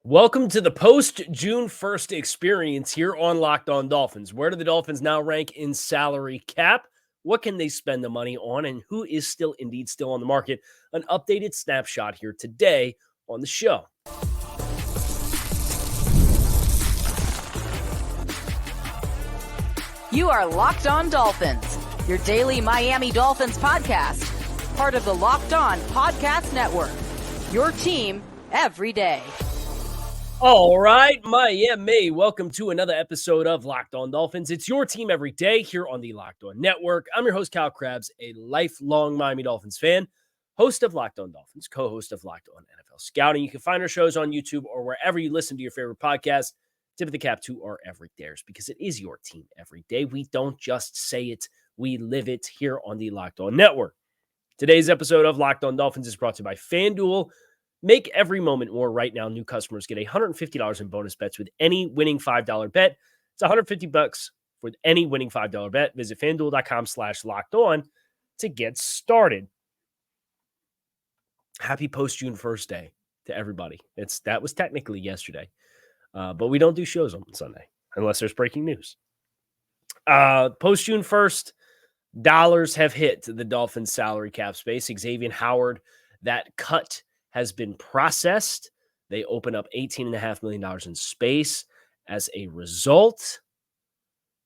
Welcome to the post-June 1st experience here on Locked On Dolphins. Where do the Dolphins now rank in salary cap? What can they spend the money on? And who is still on the market? An updated snapshot here today on the show. You are Locked On Dolphins, your daily Miami Dolphins podcast, part of the Locked On Podcast Network, your team every day. All right, Miami, welcome to another episode of Locked On Dolphins. It's your team every day here on the Locked On Network. I'm your host, Kyle Krabs, a lifelong Miami Dolphins fan, host of Locked On Dolphins, co-host of Locked On NFL Scouting. You can find our shows on YouTube or wherever you listen to your favorite podcast. Tip of the cap to our everydayers because it is your team every day. We don't just say it, we live it here on the Locked On Network. Today's episode of Locked On Dolphins is brought to you by FanDuel. Make every moment more. Right now, new customers get $150 in bonus bets with any winning $5 bet. It's $150 with any winning $5 bet. Visit FanDuel.com/lockedon to get started. Happy post-June 1st day to everybody. That was technically yesterday, but we don't do shows on Sunday unless there's breaking news. Post-June 1st, dollars have hit the Dolphins salary cap space. Xavien Howard, that cut has been processed. They open up $18.5 million in space. As a result,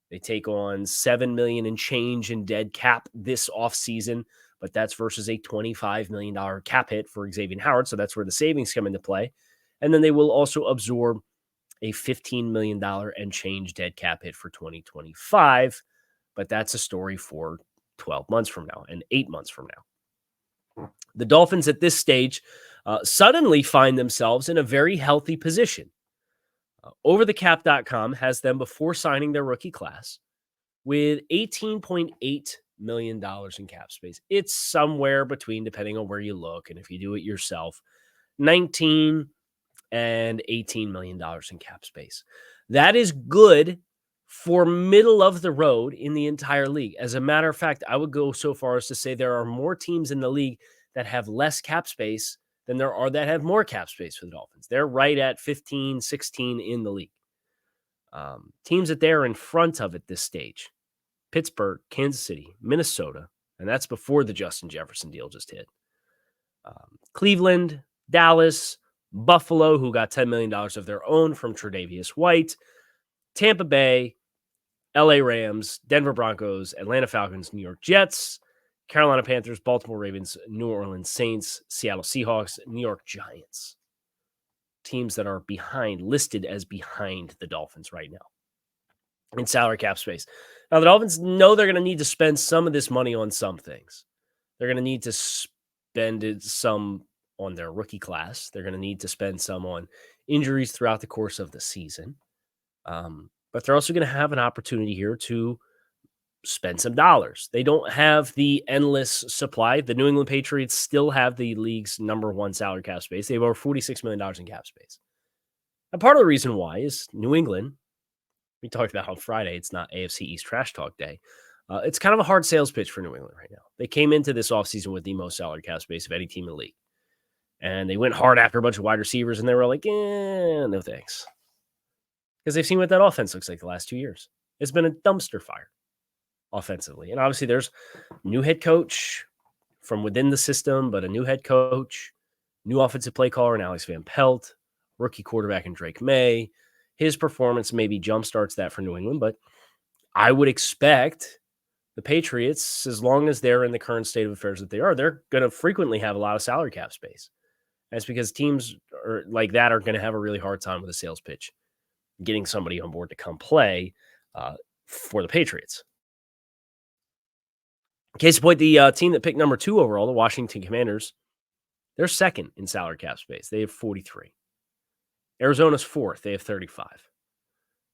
they take on $7 million in change in dead cap this offseason, but that's versus a $25 million cap hit for Xavien Howard, so that's where the savings come into play. And then they will also absorb a $15 million and change dead cap hit for 2025, but that's a story for 12 months from now and 8 months from now. The Dolphins at this stage suddenly find themselves in a very healthy position. Overthecap.com has them before signing their rookie class with $18.8 million in cap space. It's somewhere between, depending on where you look, and if you do it yourself, $19 and $18 million in cap space. That is good for middle of the road in the entire league. As a matter of fact, I would go so far as to say there are more teams in the league that have less cap space than there are that have more cap space for the Dolphins. They're right at 15, 16 in the league. Teams that they're in front of at this stage: Pittsburgh, Kansas City, Minnesota, and that's before the Justin Jefferson deal just hit. Cleveland, Dallas, Buffalo, who got $10 million of their own from Tre'Davious White, Tampa Bay, LA Rams, Denver Broncos, Atlanta Falcons, New York Jets, Carolina Panthers, Baltimore Ravens, New Orleans Saints, Seattle Seahawks, New York Giants. Teams that are listed as behind the Dolphins right now in salary cap space. Now, the Dolphins know they're going to need to spend some of this money on some things. They're going to need to spend some on their rookie class. They're going to need to spend some on injuries throughout the course of the season. But they're also going to have an opportunity here to spend some dollars. They don't have the endless supply. The New England Patriots still have the league's number one salary cap space. They have over $46 million in cap space. And part of the reason why is New England, we talked about on Friday, it's not AFC East Trash Talk Day. It's kind of a hard sales pitch for New England right now. They came into this offseason with the most salary cap space of any team in the league. And they went hard after a bunch of wide receivers, and they were like, no thanks. Because they've seen what that offense looks like the last 2 years. It's been a dumpster fire offensively. And obviously there's new head coach from within the system, but a new head coach, new offensive play caller in Alex Van Pelt, rookie quarterback in Drake May. His performance maybe jumpstarts that for New England, but I would expect the Patriots, as long as they're in the current state of affairs that they are, they're going to frequently have a lot of salary cap space. That's because teams like that are going to have a really hard time with a sales pitch, getting somebody on board to come play for the Patriots. Case in point, the team that picked number 2 overall, the Washington Commanders, they're second in salary cap space. They have 43. Arizona's fourth. They have 35.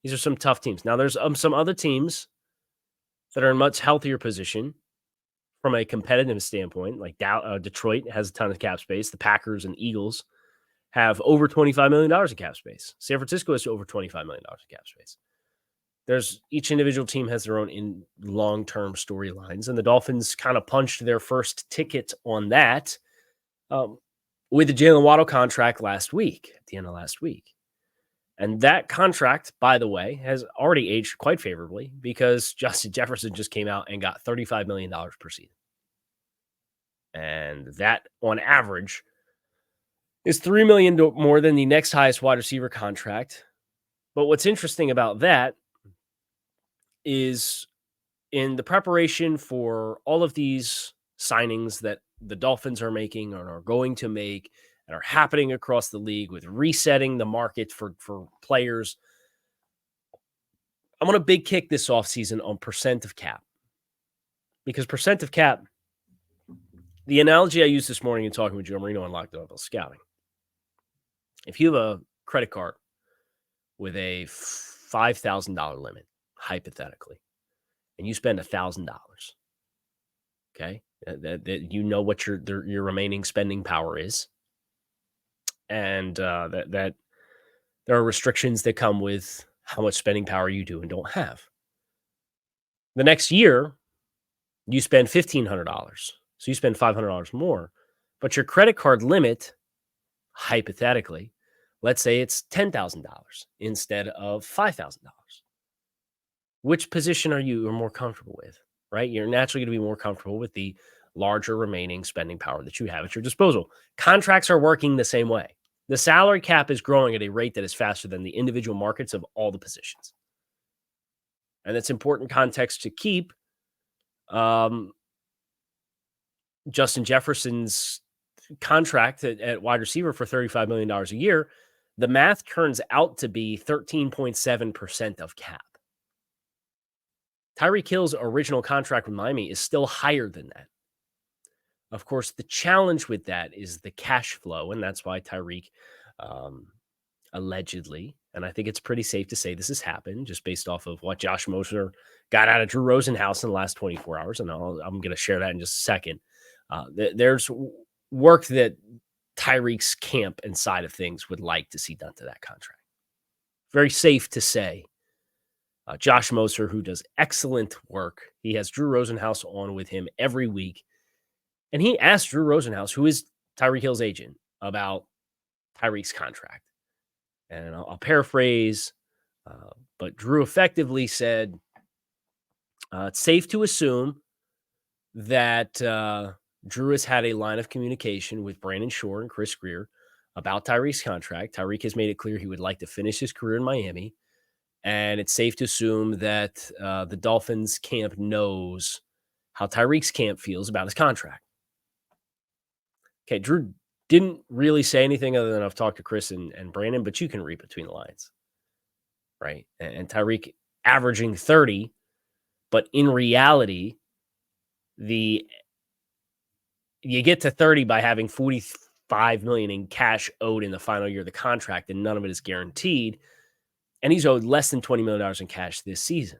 These are some tough teams. Now, there's some other teams that are in much healthier position from a competitive standpoint, like Detroit has a ton of cap space. The Packers and Eagles have over $25 million in cap space. San Francisco has over $25 million in cap space. Each individual team has their own in long-term storylines, and the Dolphins kind of punched their first ticket on that with the Jalen Waddle contract at the end of last week. And that contract, by the way, has already aged quite favorably because Justin Jefferson just came out and got $35 million per season. And that, on average, is $3 million more than the next highest wide receiver contract. But what's interesting about that is in the preparation for all of these signings that the Dolphins are making or are going to make and are happening across the league with resetting the market for players, I'm on a big kick this offseason on percent of cap. Because percent of cap, the analogy I used this morning in talking with Joe Marino on Locked On Scouting, if you have a credit card with a $5,000 limit, hypothetically, and you spend $1,000, okay, that you know what your remaining spending power is, and that there are restrictions that come with how much spending power you do and don't have. The next year, you spend $1,500, so you spend $500 more, but your credit card limit, hypothetically, let's say it's $10,000 instead of $5,000. Which position are you more comfortable with, right? You're naturally going to be more comfortable with the larger remaining spending power that you have at your disposal. Contracts are working the same way. The salary cap is growing at a rate that is faster than the individual markets of all the positions. And that's important context to keep. Justin Jefferson's contract at wide receiver for $35 million a year, the math turns out to be 13.7% of cap. Tyreek Hill's original contract with Miami is still higher than that. Of course, the challenge with that is the cash flow, and that's why Tyreek allegedly, and I think it's pretty safe to say this has happened just based off of what Josh Moser got out of Drew Rosenhaus in the last 24 hours, and I'm going to share that in just a second. There's work that Tyreek's camp and side of things would like to see done to that contract. Very safe to say. Josh Moser, who does excellent work, he has Drew Rosenhaus on with him every week. And he asked Drew Rosenhaus, who is Tyreek Hill's agent, about Tyreek's contract. And I'll paraphrase, but Drew effectively said, it's safe to assume that Drew has had a line of communication with Brandon Shore and Chris Greer about Tyreek's contract. Tyreek has made it clear he would like to finish his career in Miami. And it's safe to assume that the Dolphins camp knows how Tyreek's camp feels about his contract. Okay, Drew didn't really say anything other than I've talked to Chris and Brandon, but you can read between the lines, right? And Tyreek averaging 30, but in reality, you get to 30 by having $45 million in cash owed in the final year of the contract, and none of it is guaranteed. And he's owed less than $20 million in cash this season.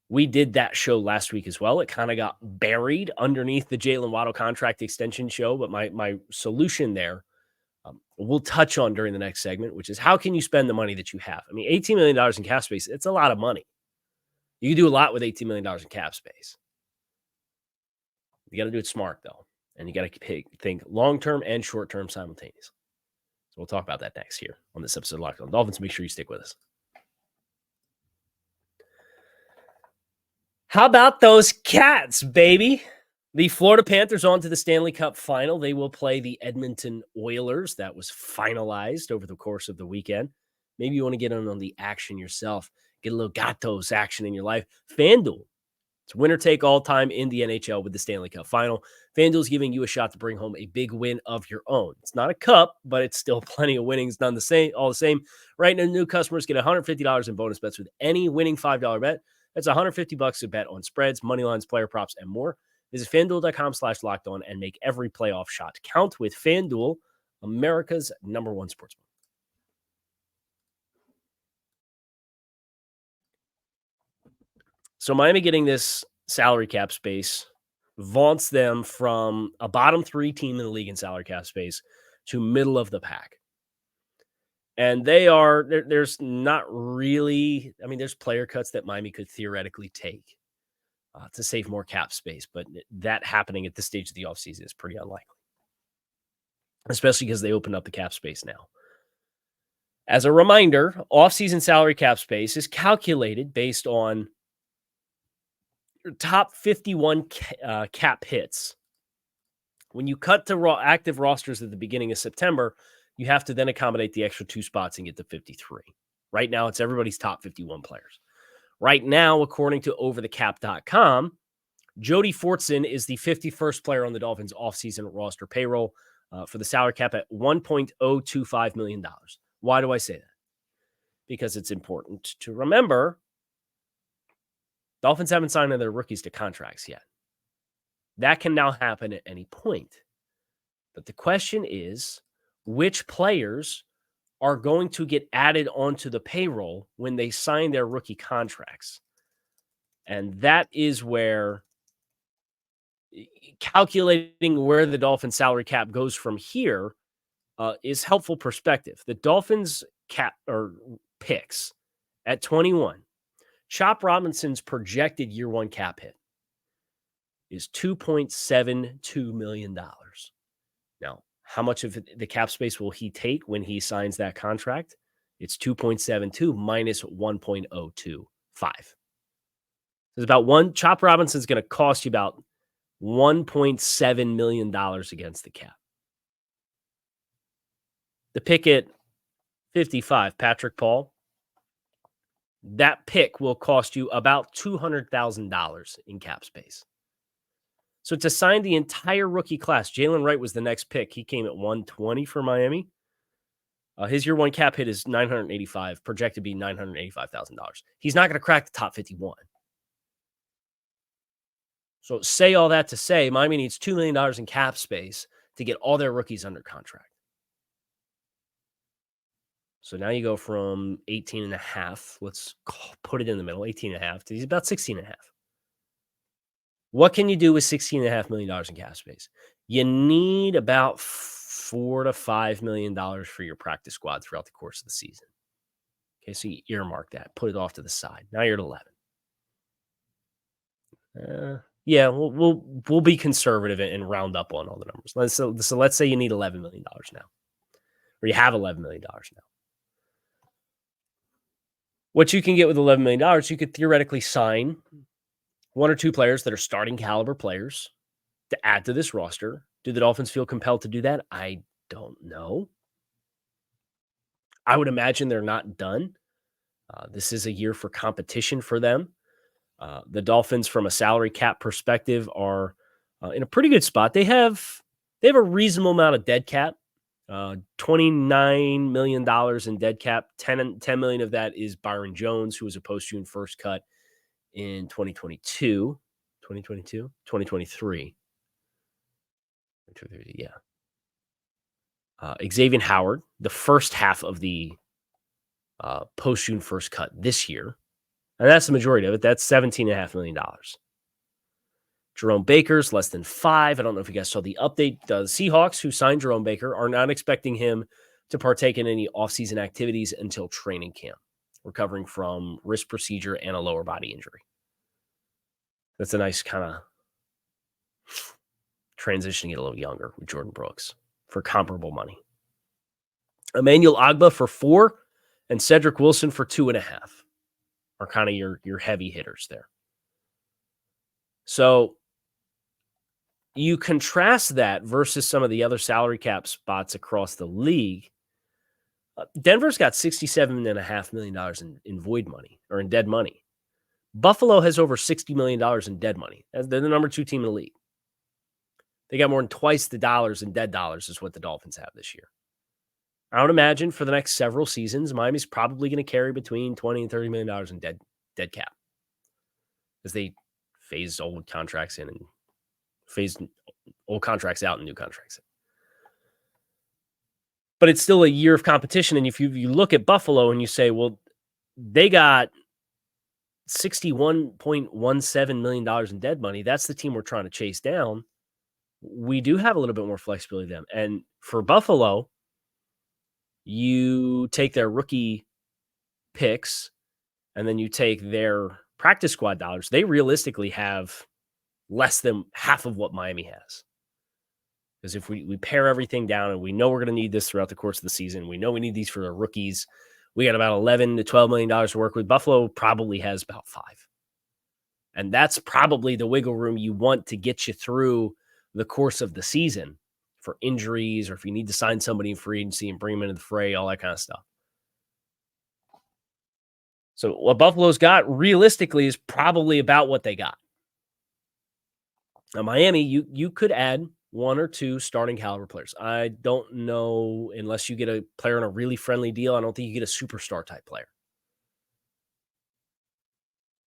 We did that show last week as well. It kind of got buried underneath the Jalen Waddle contract extension show. But my solution there, we'll touch on during the next segment, which is how can you spend the money that you have? I mean, $18 million in cap space, it's a lot of money. You can do a lot with $18 million in cap space. You got to do it smart, though. And you got to think long-term and short-term simultaneously. So we'll talk about that next here on this episode of Locked On Dolphins. Make sure you stick with us. How about those Cats, baby? The Florida Panthers on to the Stanley Cup final. They will play the Edmonton Oilers. That was finalized over the course of the weekend. Maybe you want to get in on the action yourself. Get a little Gatos action in your life. FanDuel. It's winner take all time in the NHL with the Stanley Cup final. FanDuel's giving you a shot to bring home a big win of your own. It's not a cup, but it's still plenty of winnings done all the same. Right now, new customers get $150 in bonus bets with any winning $5 bet. That's $150 to bet on spreads, money lines, player props, and more. Visit FanDuel.com/lockedon and make every playoff shot count with FanDuel, America's #1 sportsbook. So Miami getting this salary cap space vaunts them from a bottom 3 team in the league in salary cap space to middle of the pack. And there's not really, I mean, there's player cuts that Miami could theoretically take to save more cap space, but that happening at this stage of the offseason is pretty unlikely, especially because they opened up the cap space now. As a reminder, offseason salary cap space is calculated based on your top 51 cap hits. When you cut to active rosters at the beginning of September, you have to then accommodate the extra 2 spots and get to 53. Right now, it's everybody's top 51 players. Right now, according to overthecap.com, Jody Fortson is the 51st player on the Dolphins' offseason roster payroll for the salary cap at $1.025 million. Why do I say that? Because it's important to remember Dolphins haven't signed their rookies to contracts yet. That can now happen at any point. But the question is, which players are going to get added onto the payroll when they sign their rookie contracts? And that is where calculating where the Dolphins salary cap goes from here is helpful perspective. The Dolphins cap or picks at 21, Chop Robinson's projected year one cap hit is $2.72 million. Now, how much of the cap space will he take when he signs that contract? It's 2.72 minus 1.025. It's about one. Chop Robinson's going to cost you about $1.7 million against the cap. The pick at 55, Patrick Paul, that pick will cost you about $200,000 in cap space. So to sign the entire rookie class, Jalen Wright was the next pick. He came at 120 for Miami. His year one cap hit is $985, projected to be $985,000. He's not going to crack the top 51. So say all that to say, Miami needs $2 million in cap space to get all their rookies under contract. So now you go from 18 and a half. Let's put it in the middle, 18 and a half. He's about 16 and a half. What can you do with $16.5 million in cap space? You need about $4 to $5 million for your practice squad throughout the course of the season. Okay, so you earmark that, put it off to the side. Now you're at 11. Yeah, we'll be conservative and round up on all the numbers. So let's say you need $11 million now, or you have $11 million now. What you can get with $11 million, you could theoretically sign one or two players that are starting caliber players to add to this roster. Do the Dolphins feel compelled to do that? I don't know. I would imagine they're not done. This is a year for competition for them. The Dolphins, from a salary cap perspective, are in a pretty good spot. They have a reasonable amount of dead cap. $29 million in dead cap. $10 million of that is Byron Jones, who was a post-June first cut in 2023. Yeah. Xavien Howard, the first half of the post-June first cut this year. And that's the majority of it. That's $17.5 million. Jerome Baker's less than $5 million. I don't know if you guys saw the update. The Seahawks, who signed Jerome Baker, are not expecting him to partake in any offseason activities until training camp, recovering from wrist procedure and a lower body injury. That's a nice kind of transition to get a little younger with Jordan Brooks for comparable money. Emmanuel Ogbah for $4 million and Cedric Wilson for $2.5 million are kind of your heavy hitters there. So you contrast that versus some of the other salary cap spots across the league. Denver's got $67.5 million in void money or in dead money. Buffalo has over $60 million in dead money. They're the number 2 team in the league. They got more than twice the dollars in dead dollars is what the Dolphins have this year. I would imagine for the next several seasons, Miami's probably going to carry between $20 and $30 million in dead cap as they phase old contracts in and phase old contracts out and new contracts in. But it's still a year of competition. And if you look at Buffalo and you say, well, they got $61.17 million in dead money, that's the team we're trying to chase down. We do have a little bit more flexibility than them. And for Buffalo, you take their rookie picks and then you take their practice squad dollars. They realistically have less than half of what Miami has. Because if we pare everything down and we know we're going to need this throughout the course of the season, we know we need these for the rookies. We got about $11 to $12 million to work with. Buffalo probably has about $5 million. And that's probably the wiggle room you want to get you through the course of the season for injuries, or if you need to sign somebody in free agency and bring them into the fray, all that kind of stuff. So what Buffalo's got realistically is probably about what they got. Now, Miami, you could add one or two starting caliber players. I don't know, unless you get a player on a really friendly deal, I don't think you get a superstar type player.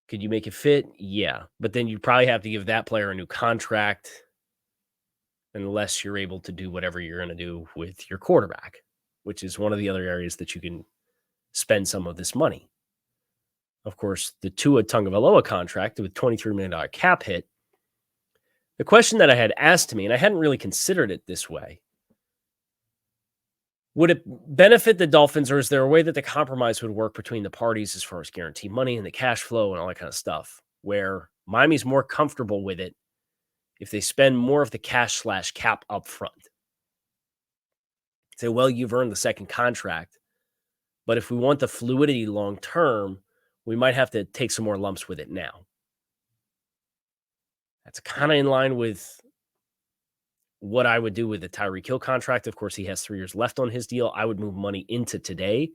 Could you make it fit? Yeah. But then you'd probably have to give that player a new contract unless you're able to do whatever you're going to do with your quarterback, which is one of the other areas that you can spend some of this money. Of course, the Tua Tagovailoa contract with $23 million cap hit. The question that I had asked to me, and I hadn't really considered it this way, would it benefit the Dolphins, or is there a way that the compromise would work between the parties as far as guaranteed money and the cash flow and all that kind of stuff, where Miami's more comfortable with it if they spend more of the cash/cap up front? Say, well, you've earned the second contract, but if we want the fluidity long term, we might have to take some more lumps with it now. That's kind of in line with what I would do with the Tyreek Hill contract. Of course, he has 3 years left on his deal. I would move money into today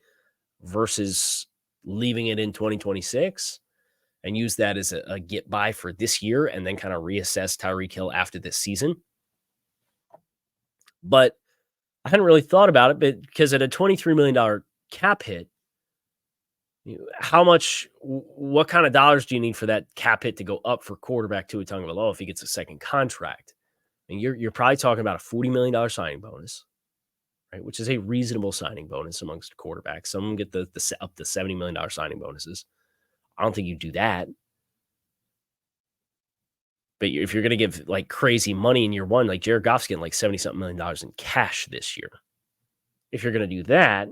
versus leaving it in 2026 and use that as a get by for this year and then kind of reassess Tyreek Hill after this season. But I hadn't really thought about it, because at a $23 million cap hit, what kind of dollars do you need for that cap hit to go up for quarterback Tua Tagovailoa if he gets a second contract? And you're probably talking about a $40 million signing bonus, right? Which is a reasonable signing bonus amongst quarterbacks. Some get the up to $70 million signing bonuses. I don't think you do that. But if you're going to give like crazy money in year one, like Jared Goff's getting like $70-something million in cash this year. If you're going to do that,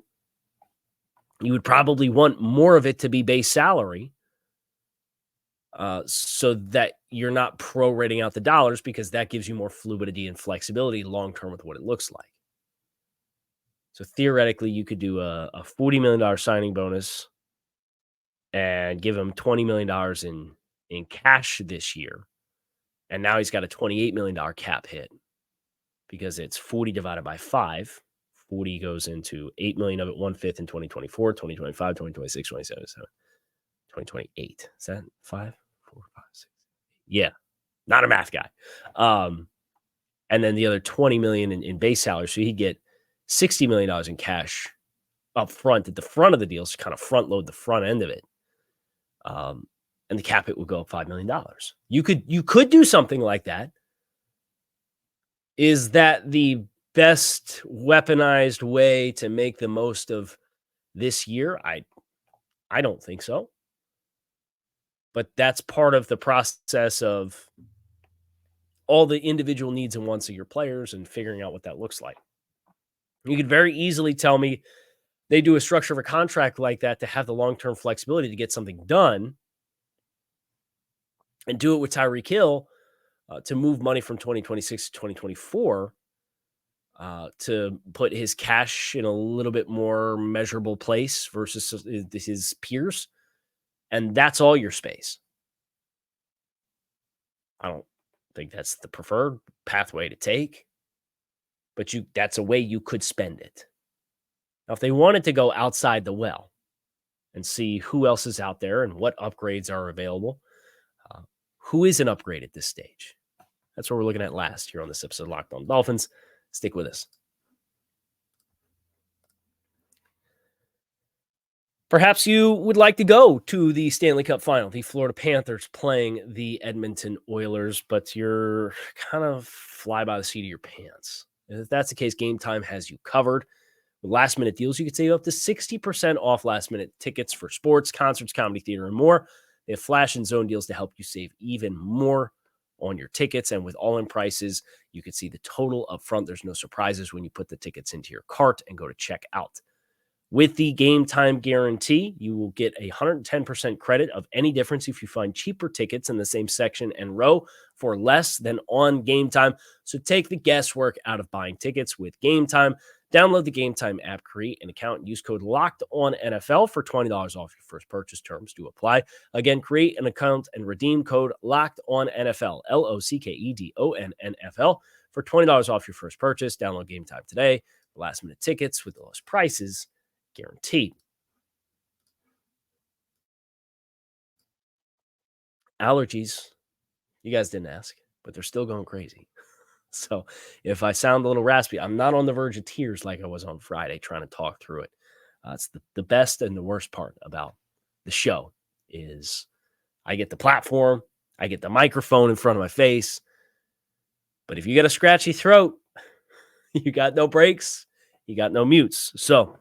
you would probably want more of it to be base salary, so that you're not prorating out the dollars, because that gives you more fluidity and flexibility long-term with what it looks like. So theoretically, you could do a $40 million signing bonus and give him $20 million in cash this year. And now he's got a $28 million cap hit, because it's 40 divided by 5. 40 goes into 8 million of it, 1/5 in 2024, 2025, 2026, 2027, 2028. Is that 5, 4, 5, 6? Yeah, not a math guy. And then the other 20 million in base salary. So he'd get $60 million in cash up front at the front of the deal, to kind of front load the front end of it. And the cap hit would go up $5 million. You could do something like that. Is that the best weaponized way to make the most of this year? I don't think so. But that's part of the process of all the individual needs and wants of your players and figuring out what that looks like. You could very easily tell me they do a structure of a contract like that to have the long-term flexibility to get something done, and do it with Tyreek Hill to move money from 2026 to 2024 to put his cash in a little bit more measurable place versus his peers. And that's all your space. I don't think that's the preferred pathway to take, but that's a way you could spend it. Now, if they wanted to go outside the well and see who else is out there and what upgrades are available, who is an upgrade at this stage? That's what we're looking at last here on this episode of Locked On Dolphins. Stick with us. Perhaps you would like to go to the Stanley Cup Final, the Florida Panthers playing the Edmonton Oilers, but you're kind of fly by the seat of your pants. If that's the case, Gametime has you covered. With last-minute deals, you could save up to 60% off last-minute tickets for sports, concerts, comedy, theater, and more. They have flash and zone deals to help you save even more on your tickets. And with all-in prices, you can see the total up front. There's no surprises when you put the tickets into your cart and go to check out. With the game time guarantee, you will get a 110% credit of any difference if you find cheaper tickets in the same section and row for less than on Game Time. So take the guesswork out of buying tickets with Game Time. Download the Game Time app, create an account, and use code LOCKEDONNFL for $20 off your first purchase. Terms do apply. Again, create an account and redeem code LOCKEDONNFL, LOCKEDONNFL, for $20 off your first purchase. Download Game Time today. Last-minute tickets with the lowest prices guaranteed. Allergies, you guys didn't ask, but they're still going crazy. So if I sound a little raspy, I'm not on the verge of tears like I was on Friday trying to talk through it. It's the best and the worst part about the show is I get the platform, I get the microphone in front of my face, but if you got a scratchy throat, you got no breaks, you got no mutes. So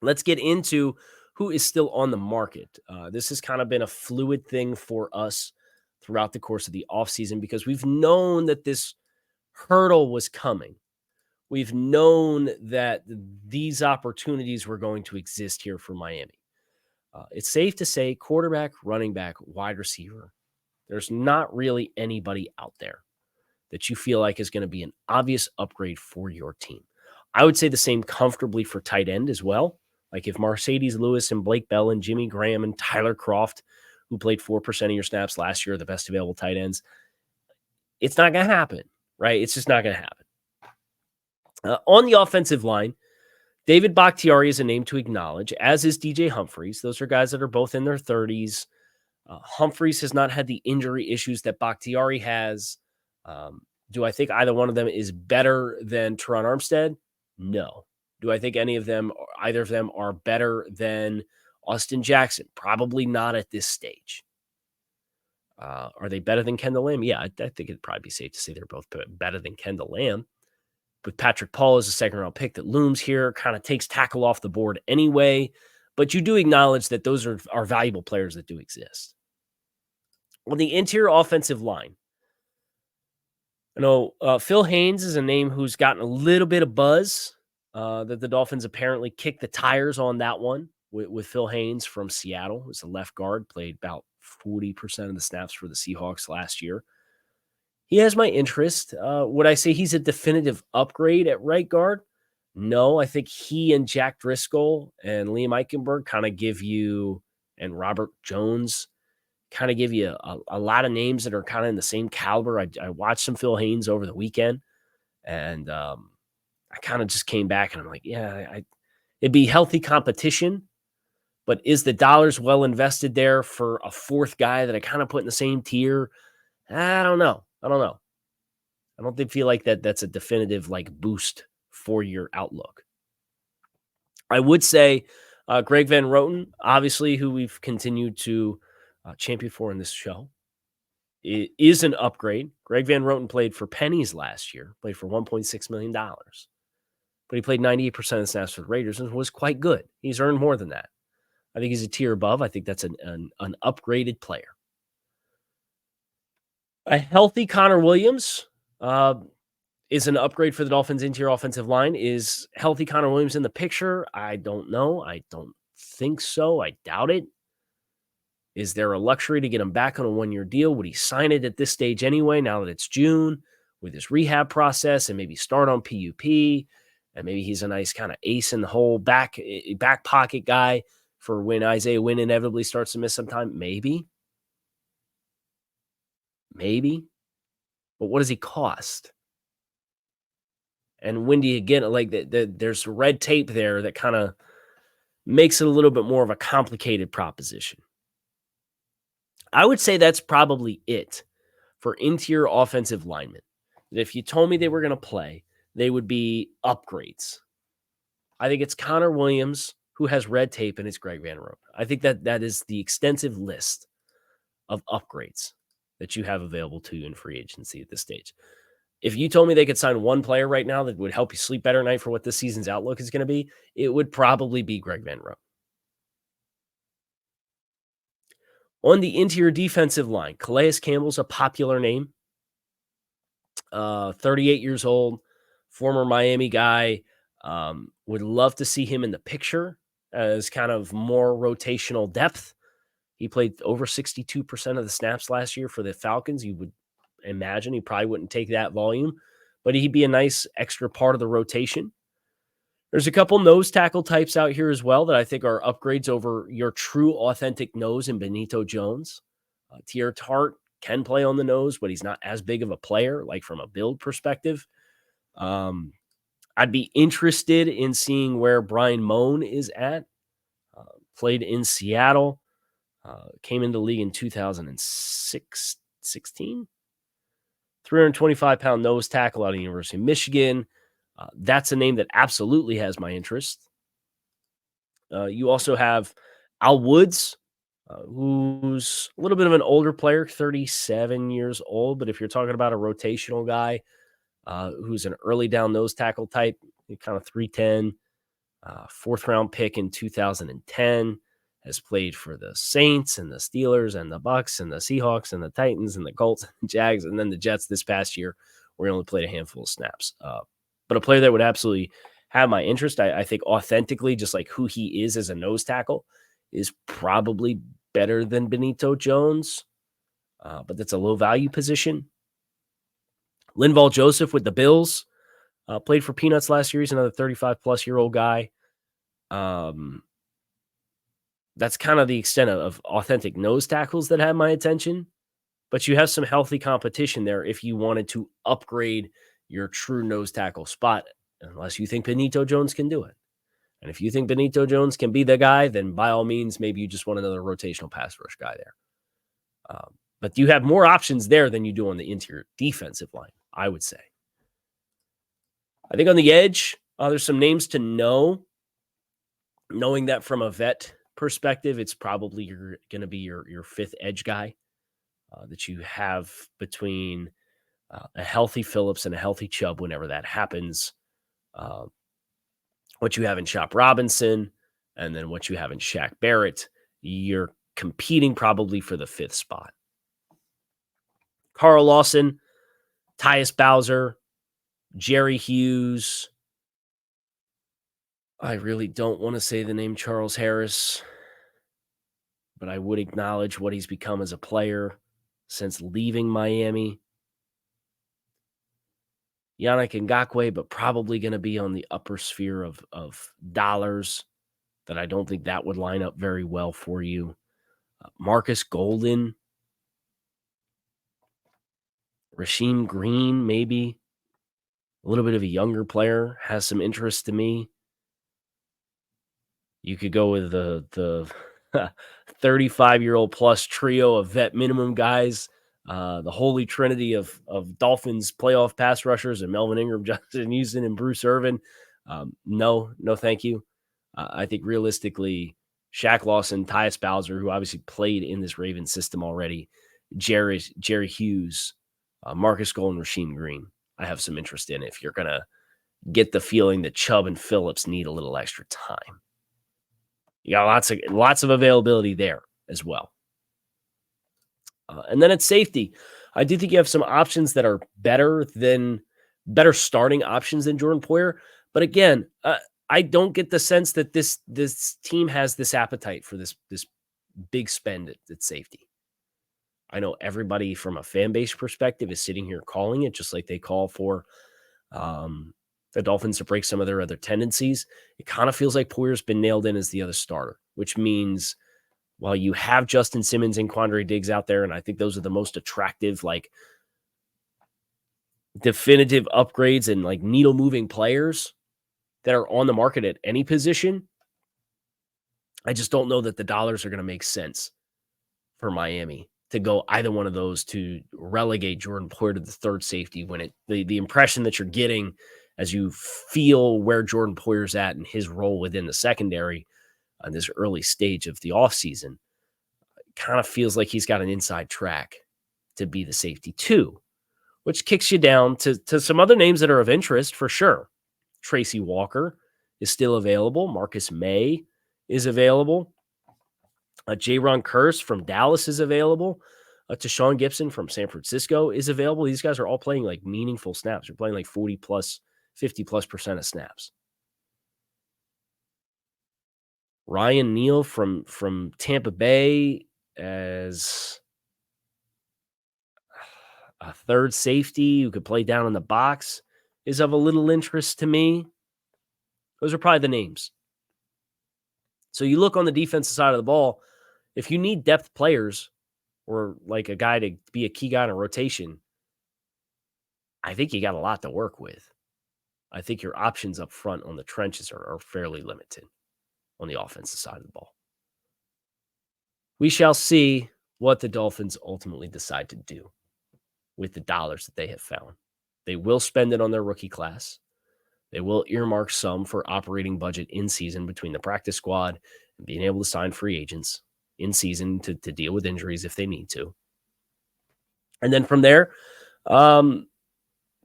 let's get into who is still on the market. This has kind of been a fluid thing for us throughout the course of the offseason because we've known that this hurdle was coming. We've known that these opportunities were going to exist here for Miami. It's safe to say quarterback, running back, wide receiver, there's not really anybody out there that you feel like is going to be an obvious upgrade for your team. I would say the same comfortably for tight end as well. Like if Mercedes Lewis and Blake Bell and Jimmy Graham and Tyler Kroft, who played 4% of your snaps last year, are the best available tight ends, it's not going to happen, right? It's just not going to happen. On the offensive line, David Bakhtiari is a name to acknowledge, as is DJ Humphries. Those are guys that are both in their 30s. Humphries has not had the injury issues that Bakhtiari has. Do I think either one of them is better than Teron Armstead? No. Do I think either of them are better than Austin Jackson? Probably not at this stage. Are they better than Kendall Lamb? Yeah, I think it'd probably be safe to say they're both better than Kendall Lamb. With Patrick Paul as a second-round pick that looms here, kind of takes tackle off the board anyway. But you do acknowledge that those are valuable players that do exist. On the interior offensive line, I know Phil Haynes is a name who's gotten a little bit of buzz. That the Dolphins apparently kicked the tires on that one with Phil Haynes from Seattle, who's a left guard, played about 40% of the snaps for the Seahawks last year. He has my interest. Would I say he's a definitive upgrade at right guard? No, I think he and Jack Driscoll and Liam Eichenberg kind of give you, and Robert Jones kind of give you a lot of names that are kind of in the same caliber. I watched some Phil Haynes over the weekend, and I kind of just came back and I'm like, yeah, it'd be healthy competition, but is the dollars well invested there for a fourth guy that I kind of put in the same tier? I don't know. I don't feel like that's a definitive like boost for your outlook. I would say Greg Van Roten, obviously, who we've continued to champion for in this show, is an upgrade. Greg Van Roten played for pennies last year, played for $1.6 million. But he played 98% of the snaps for the Raiders and was quite good. He's earned more than that. I think he's a tier above. I think that's an upgraded player. A healthy Connor Williams is an upgrade for the Dolphins' interior offensive line. Is healthy Connor Williams in the picture? I don't know. I don't think so. I doubt it. Is there a luxury to get him back on a one-year deal? Would he sign it at this stage anyway, now that it's June, with his rehab process and maybe start on PUP? And maybe he's a nice kind of ace in the hole back pocket guy for when Isaiah Wynn inevitably starts to miss some time. Maybe. But what does he cost? And when do you get it? Like there's red tape there that kind of makes it a little bit more of a complicated proposition. I would say that's probably it for interior offensive linemen. That if you told me they were going to play, they would be upgrades. I think it's Connor Williams, who has red tape, and it's Greg Van Roten. I think that is the extensive list of upgrades that you have available to you in free agency at this stage. If you told me they could sign one player right now that would help you sleep better at night for what this season's outlook is going to be, it would probably be Greg Van Roten. On the interior defensive line, Calais Campbell's a popular name. 38 years old, former Miami guy. Would love to see him in the picture as kind of more rotational depth. He played over 62% of the snaps last year for the Falcons. You would imagine he probably wouldn't take that volume, but he'd be a nice extra part of the rotation. There's a couple nose tackle types out here as well that I think are upgrades over your true authentic nose in Benito Jones. Tier Tart can play on the nose, but he's not as big of a player, like from a build perspective. I'd be interested in seeing where Brian Moan is at. Played in Seattle. Came into the league in 2016. 325-pound nose tackle out of the University of Michigan. That's a name that absolutely has my interest. You also have Al Woods, who's a little bit of an older player, 37 years old. But if you're talking about a rotational guy who's an early down nose tackle type, kind of 310, fourth-round pick in 2010, has played for the Saints and the Steelers and the Bucks and the Seahawks and the Titans and the Colts and the Jags and then the Jets this past year, where he only played a handful of snaps. But a player that would absolutely have my interest, I think authentically, just like who he is as a nose tackle, is probably better than Benito Jones, but that's a low-value position. Linval Joseph with the Bills, played for Peanuts last year. He's another 35-plus-year-old guy. That's kind of the extent of authentic nose tackles that have my attention. But you have some healthy competition there if you wanted to upgrade your true nose tackle spot, unless you think Benito Jones can do it. And if you think Benito Jones can be the guy, then by all means, maybe you just want another rotational pass rush guy there. But you have more options there than you do on the interior defensive line, I would say. I think on the edge, there's some names to know. Knowing that from a vet perspective, it's probably going to be your fifth edge guy that you have between a healthy Phillips and a healthy Chubb whenever that happens. What you have in Chop Robinson and then what you have in Shaq Barrett, you're competing probably for the fifth spot. Carl Lawson, Tyus Bowser, Jerry Hughes. I really don't want to say the name Charles Harris, but I would acknowledge what he's become as a player since leaving Miami. Yannick Ngakoue, but probably going to be on the upper sphere of dollars that I don't think that would line up very well for you. Marcus Golden, Rasheem Green, maybe a little bit of a younger player, has some interest to me. You could go with the 35-year-old plus trio of vet minimum guys, the holy trinity of Dolphins playoff pass rushers and Melvin Ingram, Justin Houston, and Bruce Irvin. No, thank you. I think realistically, Shaq Lawson, Tyus Bowser, who obviously played in this Ravens system already, Jerry Hughes, Marcus Golden, Rasheem Green. I have some interest in if you're going to get the feeling that Chubb and Phillips need a little extra time. You got lots of availability there as well. And then at safety, I do think you have some options that are better starting options than Jordan Poyer. But again, I don't get the sense that this team has this appetite for this big spend at safety. I know everybody from a fan base perspective is sitting here calling it, just like they call for the Dolphins to break some of their other tendencies. It kind of feels like Poyer's been nailed in as the other starter, which means while you have Justin Simmons and Quandre Diggs out there, and I think those are the most attractive, like definitive upgrades and like needle moving players that are on the market at any position, I just don't know that the dollars are going to make sense for Miami to go either one of those to relegate Jordan Poyer to the third safety when the impression that you're getting as you feel where Jordan Poyer's at and his role within the secondary on this early stage of the offseason, kind of feels like he's got an inside track to be the safety too, which kicks you down to some other names that are of interest for sure. Tracy Walker is still available. Marcus May is available. Jaron Kearse from Dallas is available. Tashawn Gibson from San Francisco is available. These guys are all playing like meaningful snaps. They're playing like 40+, 50+% of snaps. Ryan Neal from Tampa Bay as a third safety who could play down in the box is of a little interest to me. Those are probably the names. So you look on the defensive side of the ball, if you need depth players or like a guy to be a key guy in a rotation, I think you got a lot to work with. I think your options up front on the trenches are fairly limited on the offensive side of the ball. We shall see what the Dolphins ultimately decide to do with the dollars that they have found. They will spend it on their rookie class. They will earmark some for operating budget in season between the practice squad and being able to sign free agents in season to deal with injuries if they need to. And then from there,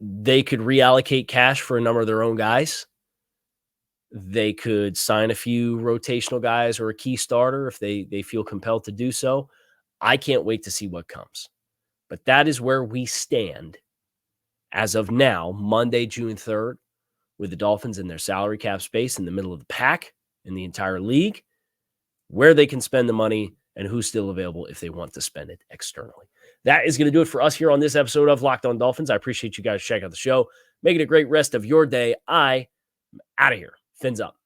they could reallocate cash for a number of their own guys. They could sign a few rotational guys or a key starter if they feel compelled to do so. I can't wait to see what comes. But that is where we stand as of now, Monday, June 3rd, with the Dolphins in their salary cap space in the middle of the pack in the entire league, where they can spend the money and who's still available if they want to spend it externally. That is going to do it for us here on this episode of Locked On Dolphins. I appreciate you guys checking out the show. Make it a great rest of your day. I am out of here. Fins up.